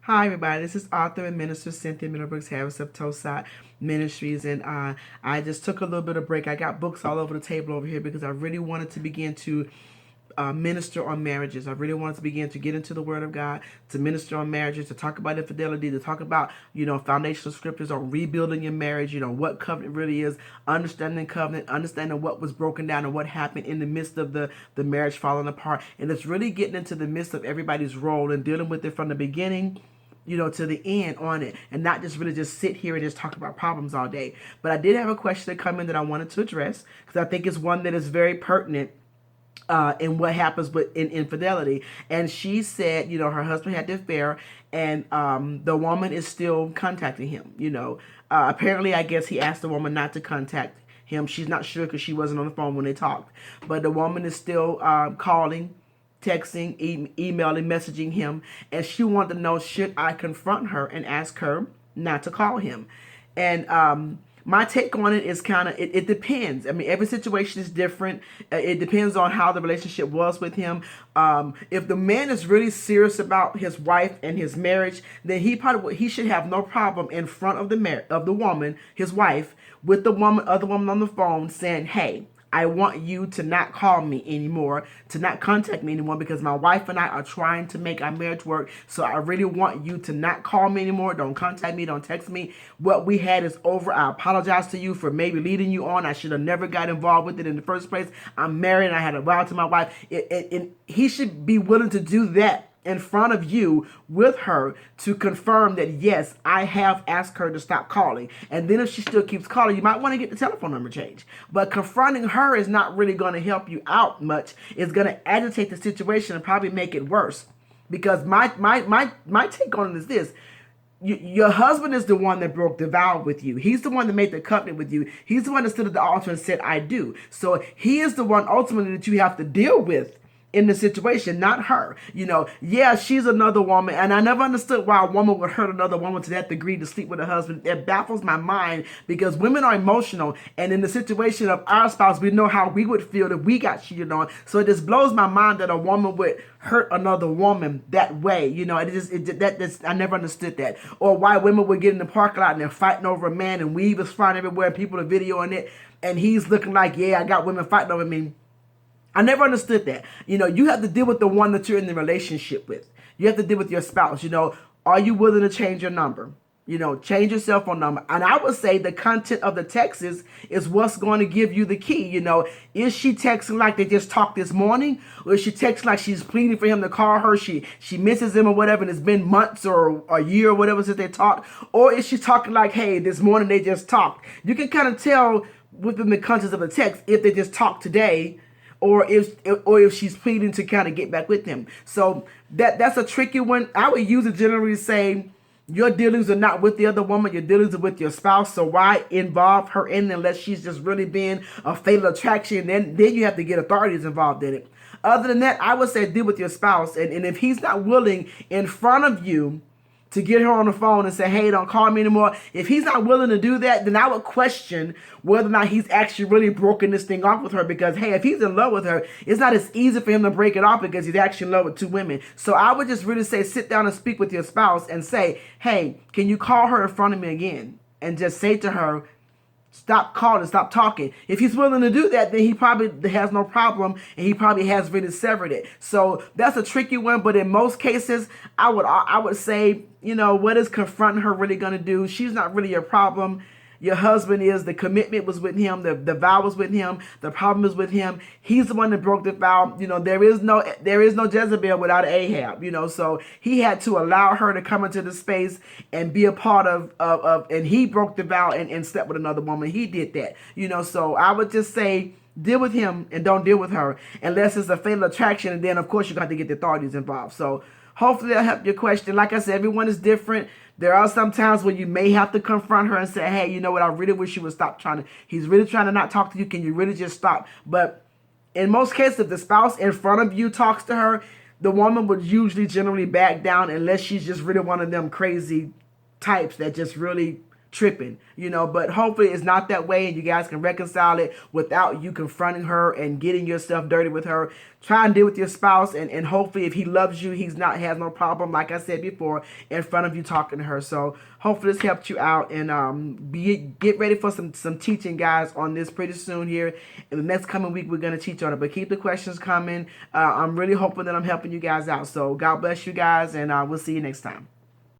Hi, everybody. This is author and minister Cynthia Middlebrooks Harris of Tosai Ministries, and I just took a little bit of break. I got books all over the table over here because I really wanted to begin to minister on marriages. I really wanted to begin to get into the Word of God, to minister on marriages, to talk about infidelity, to talk about, foundational scriptures on rebuilding your marriage, what covenant really is, understanding covenant, understanding what was broken down and what happened in the midst of the marriage falling apart. And it's really getting into the midst of everybody's role and dealing with it from the beginning to the end on it, and not just really just sit here and just talk about problems all day. But I did have a question that come in that I wanted to address because I think it's one that is very pertinent in what happens with in infidelity. And she said, her husband had the affair, and the woman is still contacting him. Apparently, I guess he asked the woman not to contact him. She's not sure because she wasn't on the phone when they talked. But the woman is still calling, texting, emailing, messaging him, and she wanted to know, should I confront her and ask her not to call him? And my take on it is kind of, it depends. I mean, every situation is different. It depends on how the relationship was with him. If the man is really serious about his wife and his marriage, then he should have no problem in front of the woman, his wife, with the other woman on the phone saying, hey, I want you to not call me anymore, to not contact me anymore, because my wife and I are trying to make our marriage work. So I really want you to not call me anymore. Don't contact me. Don't text me. What we had is over. I apologize to you for maybe leading you on. I should have never got involved with it in the first place. I'm married and I had a vow to my wife. He should be willing to do that in front of you with her to confirm that, yes, I have asked her to stop calling. And then if she still keeps calling, you might want to get the telephone number changed. But confronting her is not really going to help you out much. It's going to agitate the situation and probably make it worse. Because my take on it is this. Your husband is the one that broke the vow with you. He's the one that made the covenant with you. He's the one that stood at the altar and said, I do. So he is the one ultimately that you have to deal with in the situation, not her. Yeah, she's another woman, and I never understood why a woman would hurt another woman to that degree to sleep with her husband. It baffles my mind because women are emotional, and in the situation of our spouse, we know how we would feel if we got cheated on. So it just blows my mind that a woman would hurt another woman that way. I never understood that. Or why women would get in the parking lot and they're fighting over a man, and weave is flying everywhere, and people are videoing it, and he's looking like, yeah, I got women fighting over me. I never understood that. You have to deal with the one that you're in the relationship with. You have to deal with your spouse. Are you willing to change your number? Change your cell phone number. And I would say the content of the text is what's going to give you the key. Is she texting like they just talked this morning? Or is she texting like she's pleading for him to call her? She misses him or whatever, and it's been months or a year or whatever since they talked? Or is she talking like, hey, this morning they just talked? You can kind of tell within the context of the text if they just talked today, or if she's pleading to kind of get back with him. So that's a tricky one. I would use it generally to say your dealings are not with the other woman, your dealings are with your spouse. So why involve her in it unless she's just really being a fatal attraction? Then you have to get authorities involved in it. Other than that, I would say deal with your spouse. And if he's not willing in front of you to get her on the phone and say, hey, don't call me anymore. If he's not willing to do that, then I would question whether or not he's actually really broken this thing off with her. Because, hey, if he's in love with her, it's not as easy for him to break it off because he's actually in love with two women. So I would just really say sit down and speak with your spouse and say, hey, can you call her in front of me again? And just say to her, stop calling, stop talking. If he's willing to do that, then he probably has no problem, and he probably has really severed it. So that's a tricky one, but in most cases, I would say, what is confronting her really going to do? She's not really your problem. Your husband is. The commitment was with him. The vow was with him. The problem is with him. He's the one that broke the vow. There is no Jezebel without Ahab. So he had to allow her to come into the space and be a part of and he broke the vow and slept with another woman. He did that. So I would just say deal with him and don't deal with her unless it's a fatal attraction. And then of course you're going to have to get the authorities involved. So hopefully that'll help your question. Like I said, everyone is different. There are some times where you may have to confront her and say, hey, you know what? I really wish you would stop trying to. He's really trying to not talk to you. Can you really just stop? But in most cases, if the spouse in front of you talks to her, the woman would usually generally back down unless she's just really one of them crazy types that just really tripping, you know, but hopefully it's not that way and you guys can reconcile it without you confronting her and getting yourself dirty with her. Try and deal with your spouse, and hopefully if he loves you, he's not has no problem, like I said before, in front of you talking to her. So hopefully this helped you out, and get ready for some teaching, guys, on this pretty soon here. In the next coming week, we're going to teach on it, but keep the questions coming. I'm really hoping that I'm helping you guys out. So God bless you guys, and we'll see you next time.